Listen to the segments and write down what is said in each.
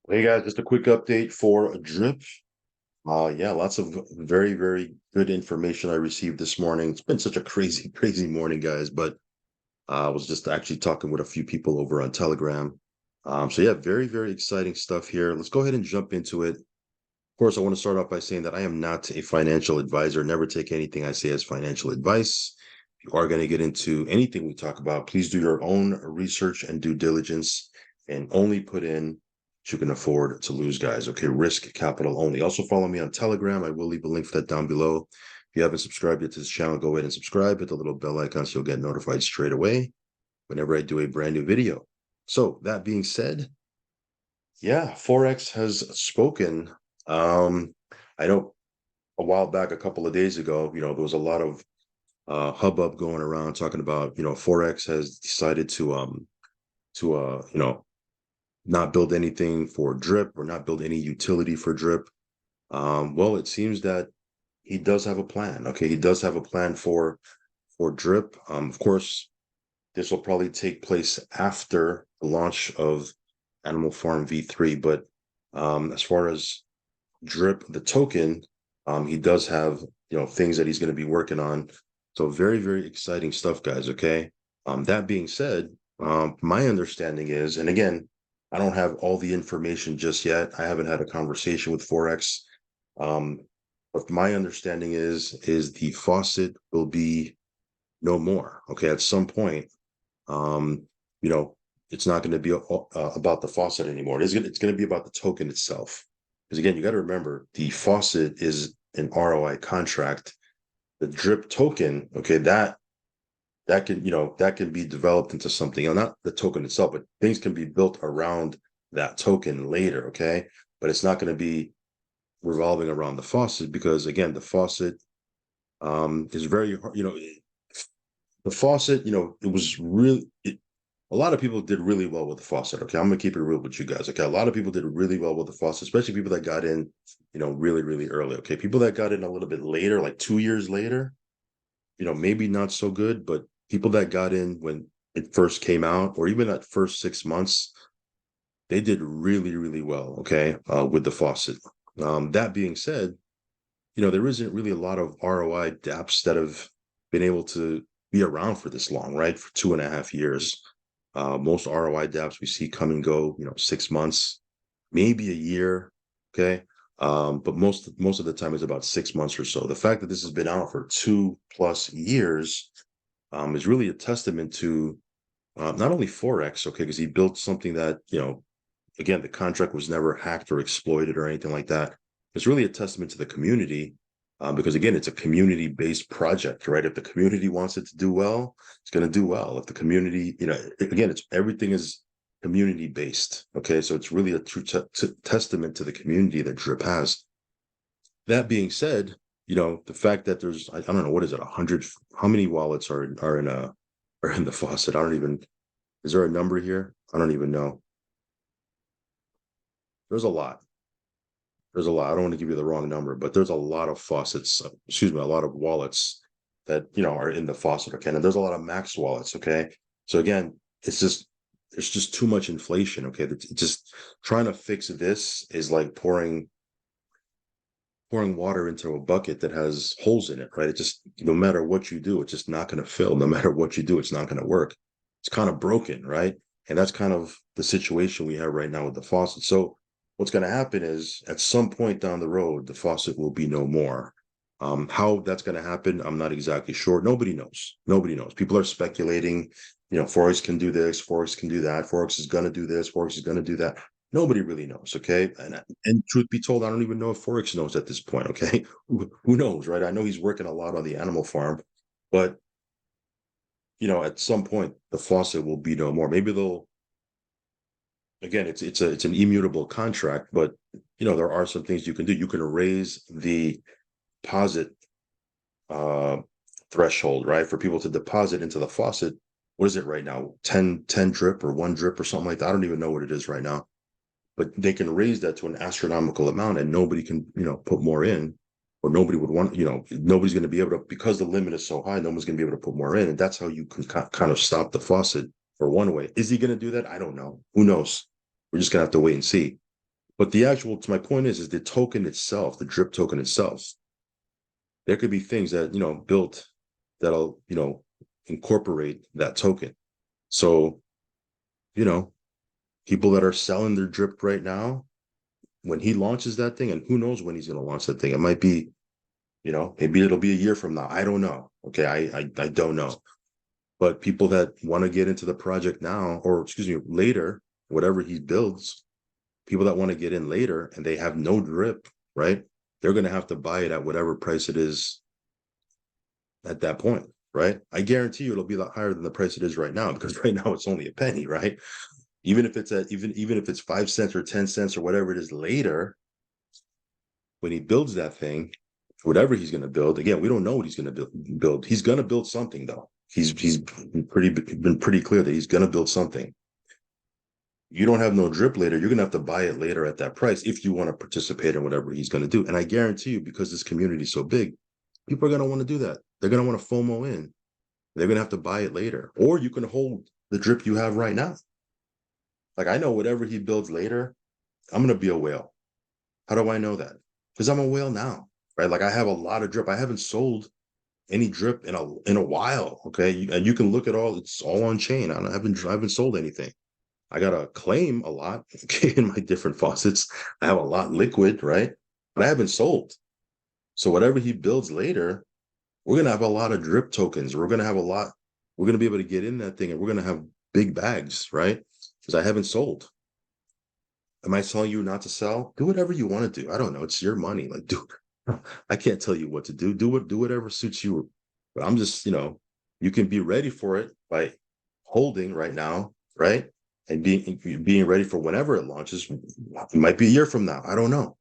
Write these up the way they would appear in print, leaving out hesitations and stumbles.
Hey guys, just a quick update for Drip. Yeah, lots of very, very good information I received this morning. It's been such a crazy, crazy morning, guys, but I was just actually talking with a few people over on Telegram. So yeah, very, very exciting stuff here. Let's go ahead and jump into it. Of course, I want to start off by saying that I am not a financial advisor. Never take anything I say as financial advice. If you are going to get into anything we talk about, please do your own research and due diligence and only put in what you can afford to lose, guys. Okay, risk capital only. Also, follow me on Telegram. I will leave a link for that down below. If you haven't subscribed yet to this channel, go ahead and subscribe. Hit the little bell icon so you'll get notified straight away whenever I do a brand new video. So, that being said, yeah, Forex has spoken. I know a while back, a couple of days ago, there was a lot of hubbub going around talking about, Forex has decided to not build anything for drip or not build any utility for drip. Well, it seems that he does have a plan. Okay, he does have a plan for drip. Of course, this will probably take place after the launch of Animal Farm V3. But as far as drip, the token, he does have things that he's going to be working on. So very, very exciting stuff, guys. Okay. That being said, my understanding is, and again, I don't have all the information just yet. I haven't had a conversation with Forex. Um, but my understanding is the faucet will be no more. Okay, at some point, um, you know, it's not going to be about the faucet anymore. It's going to be about the token itself. Because again, you got to remember the faucet is an ROI contract. The drip token, okay, that can be developed into something. Not the token itself, but things can be built around that token later. Okay, but it's not going to be revolving around the faucet because again, the faucet is very hard. The faucet, it was really a lot of people did really well with the faucet. Okay, I'm gonna keep it real with you guys. Okay, a lot of people did really well with the faucet, especially people that got in, really, really early. Okay, people that got in a little bit later, like 2 years later, maybe not so good, but people that got in when it first came out, or even that first 6 months, they did really, really well. Okay, with the faucet. That being said, there isn't really a lot of ROI dApps that have been able to be around for this long, right? For 2.5 years. Most ROI dApps we see come and go, 6 months, maybe a year. Okay. But most of the time it's about 6 months or so. The fact that this has been out for 2+ years is really a testament to not only Forex, okay, because he built something that, again, the contract was never hacked or exploited or anything like that. It's really a testament to the community because, again, it's a community-based project, right? If the community wants it to do well, it's going to do well. If the community, again, everything is community-based, okay? So it's really a true testament to the community that Drip has. That being said, the fact that there's, I don't know, what is it, 100? How many wallets are in the faucet? I don't even. Is there a number here? I don't even know. There's a lot. There's a lot. I don't want to give you the wrong number, but there's a lot of faucets, excuse me, a lot of wallets that, are in the faucet. Okay. And there's a lot of max wallets. Okay. So again, there's just too much inflation. Okay. It's just trying to fix this is like pouring water into a bucket that has holes in it, right? It just, no matter what you do, it's just not going to fill. No matter what you do, it's not going to work. It's kind of broken, right? And that's kind of the situation we have right now with the faucet. So what's going to happen is at some point down the road, the faucet will be no more. How that's going to happen, I'm not exactly sure. Nobody knows. Nobody knows. People are speculating, Forex can do this, Forex can do that, Forex is going to do this, Forex is going to do that. Nobody really knows. Okay. And truth be told, I don't even know if Forex knows at this point. Okay. Who knows, right? I know he's working a lot on the animal farm, but at some point the faucet will be no more. Maybe they'll again, it's an immutable contract, but there are some things you can do. You can raise the deposit uh threshold, right? For people to deposit into the faucet. What is it right now? 10 drip or 1 drip or something like that. I don't even know what it is right now, but they can raise that to an astronomical amount and nobody can, put more in, or nobody would want, nobody's going to be able to, because the limit is so high, no one's going to be able to put more in. And that's how you can kind of stop the faucet for one way. Is he going to do that? I don't know. Who knows? We're just going to have to wait and see. But the actual, to my point is the token itself, the drip token itself. There could be things that, built that'll, incorporate that token. So, you know, people that are selling their drip right now, when he launches that thing, and who knows when he's going to launch that thing, it might be, maybe it'll be a year from now. I don't know. Okay. I don't know. But people that want to get into the project now, or excuse me, later, whatever he builds, people that want to get in later and they have no drip, right? They're going to have to buy it at whatever price it is at that point, right? I guarantee you it'll be a lot higher than the price it is right now, because right now it's only a penny, right? Even if it's even if it's 5 cents or 10 cents or whatever it is later, when he builds that thing, whatever he's going to build, again, we don't know what he's going to build. He's going to build something, though. He's been pretty clear that he's going to build something. You don't have no drip later, you're going to have to buy it later at that price if you want to participate in whatever he's going to do. And I guarantee you, because this community is so big, people are going to want to do that. They're going to want to FOMO in. They're going to have to buy it later. Or you can hold the drip you have right now. Like, I know whatever he builds later, I'm going to be a whale. How do I know that? Because I'm a whale now, right? Like, I have a lot of drip. I haven't sold any drip in a while, okay? And you can look at all, it's all on chain. I haven't sold anything. I got to claim a lot, okay, in my different faucets. I have a lot liquid, right? But I haven't sold. So whatever he builds later, we're going to have a lot of drip tokens. We're going to be able to get in that thing, and we're going to have big bags, right? Because I haven't sold. Am I telling you not to sell? Do whatever you want to do. I don't know. It's your money. Like, I can't tell you what to do. Do whatever suits you. But I'm just, you can be ready for it by holding right now, right? And being ready for whenever it launches. It might be a year from now. I don't know,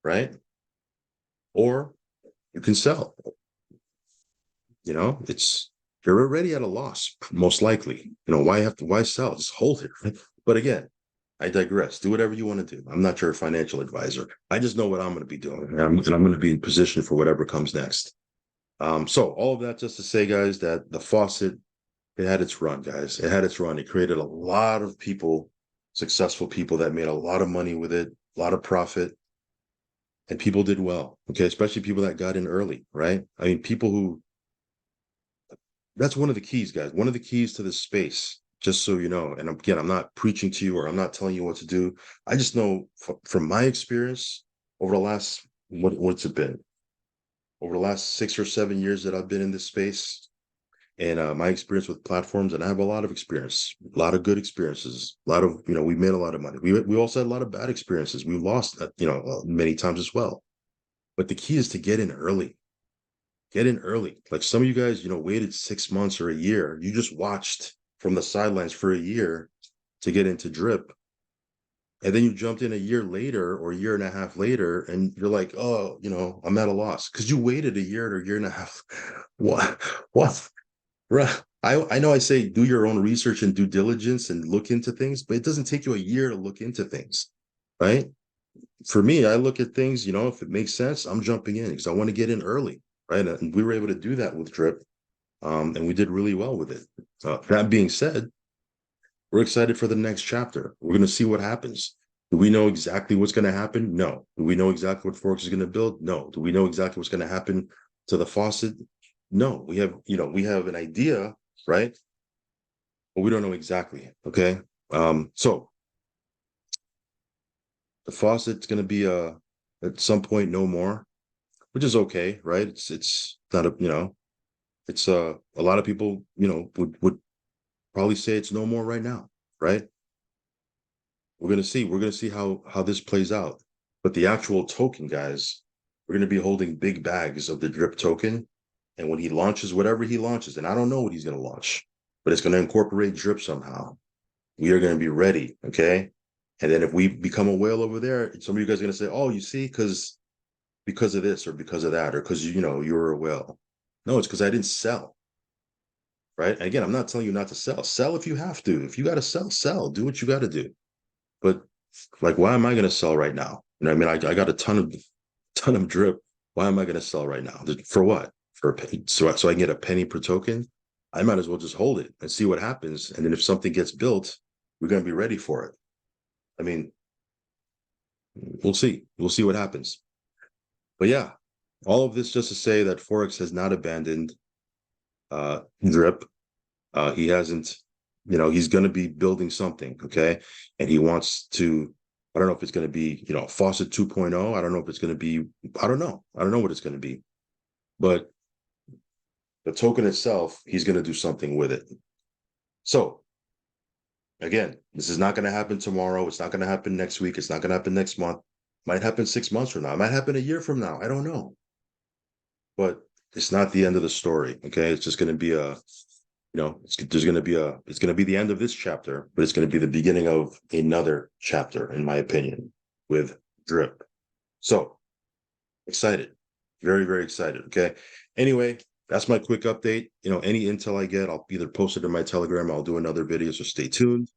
right? Or you can sell. You're already at a loss, most likely. Why sell? Just hold it. Right? But again, I digress. Do whatever you want to do. I'm not your financial advisor. I just know what I'm going to be doing, and I'm going to be in position for whatever comes next. So all of that just to say, guys, that the faucet, it had its run, guys. It had its run. It created a lot of people, successful people that made a lot of money with it, a lot of profit, and people did well. Okay, especially people that got in early, right? I mean, that's one of the keys, guys. One of the keys to this space, just so you know. And again, I'm not preaching to you, or I'm not telling you what to do. I just know from my experience over the last, what's it been? Over the last 6 or 7 years that I've been in this space, and my experience with platforms, and I have a lot of experience, a lot of good experiences, a lot of, we made a lot of money. We also had a lot of bad experiences. We lost, many times as well. But the key is to get in early. Get in early. Like some of you guys, waited 6 months or a year. You just watched from the sidelines for a year to get into drip. And then you jumped in a year later or a year and a half later, and you're like, oh, I'm at a loss because you waited a year or a year and a half. What? Right. I know I say do your own research and due diligence and look into things, but it doesn't take you a year to look into things, right? For me, I look at things, if it makes sense, I'm jumping in because I want to get in early, right? And we were able to do that with drip, and we did really well with it. That being said, we're excited for the next chapter. We're going to see what happens. Do we know exactly what's going to happen? No. Do we know exactly what Forex is going to build? No. Do we know exactly what's going to happen to the faucet? No. We have an idea, right? But we don't know exactly. Okay. So the faucet's going to be at some point no more, which is okay, right? It's not it's a lot of people would probably say it's no more right now, right? We're gonna see how this plays out. But the actual token, guys, we're gonna be holding big bags of the drip token, and when he launches whatever he launches, and I don't know what he's gonna launch, but it's gonna incorporate drip somehow. We are gonna be ready, okay? And then if we become a whale over there, some of you guys are gonna say, "Oh, you see, because of this or because of that, or because you're a whale." No, it's because I didn't sell. Right. And again, I'm not telling you not to sell. Sell if you have to. If you got to sell, sell. Do what you got to do. But like, why am I going to sell right now? I mean, I got a ton of drip. Why am I going to sell right now? For what? For a penny? So I can get a penny per token? I might as well just hold it and see what happens. And then if something gets built, we're going to be ready for it. I mean, we'll see. We'll see what happens. But yeah, all of this just to say that Forex has not abandoned drip. He hasn't, he's going to be building something, okay? And he wants to, I don't know if it's going to be, Faucet 2.0. I don't know if it's going to be, I don't know. I don't know what it's going to be. But the token itself, he's going to do something with it. So again, this is not going to happen tomorrow. It's not going to happen next week. It's not going to happen next month. Might happen 6 months from now. It might happen a year from now. I don't know. But it's not the end of the story. Okay. It's just going to be it's going to be the end of this chapter, but it's going to be the beginning of another chapter, in my opinion, with drip. So excited, very, very excited. Okay. Anyway, that's my quick update. Any intel I get, I'll either post it in my Telegram. I'll do another video. So stay tuned.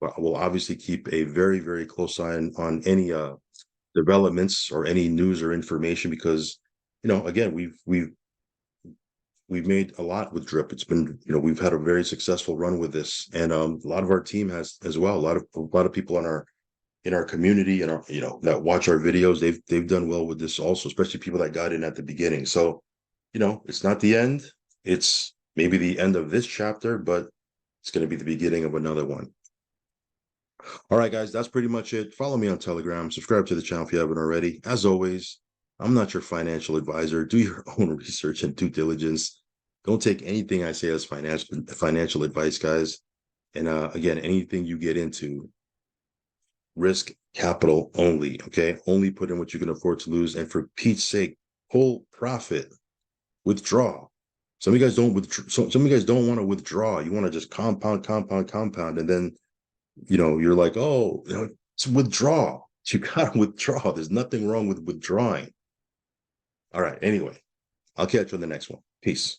But we'll obviously keep a very, very close eye on any developments or any news or information because, again, we've made a lot with drip. It's been, we've had a very successful run with this, and a lot of our team has as well. A lot of people in our community and our, that watch our videos, they've done well with this also, especially people that got in at the beginning. So, it's not the end. It's maybe the end of this chapter, but it's going to be the beginning of another one. All right, guys, that's pretty much it. Follow me on Telegram. Subscribe to the channel if you haven't already. As always, I'm not your financial advisor. Do your own research and due diligence. Don't take anything I say as financial advice, guys. And again, anything you get into, risk capital only, okay? Only put in what you can afford to lose. And for Pete's sake, pull profit, withdraw. Some of you guys don't some of you guys don't want to withdraw. You want to just compound, and then you're like, oh, it's withdraw. You gotta withdraw. There's nothing wrong with withdrawing. All right. Anyway, I'll catch you on the next one. Peace.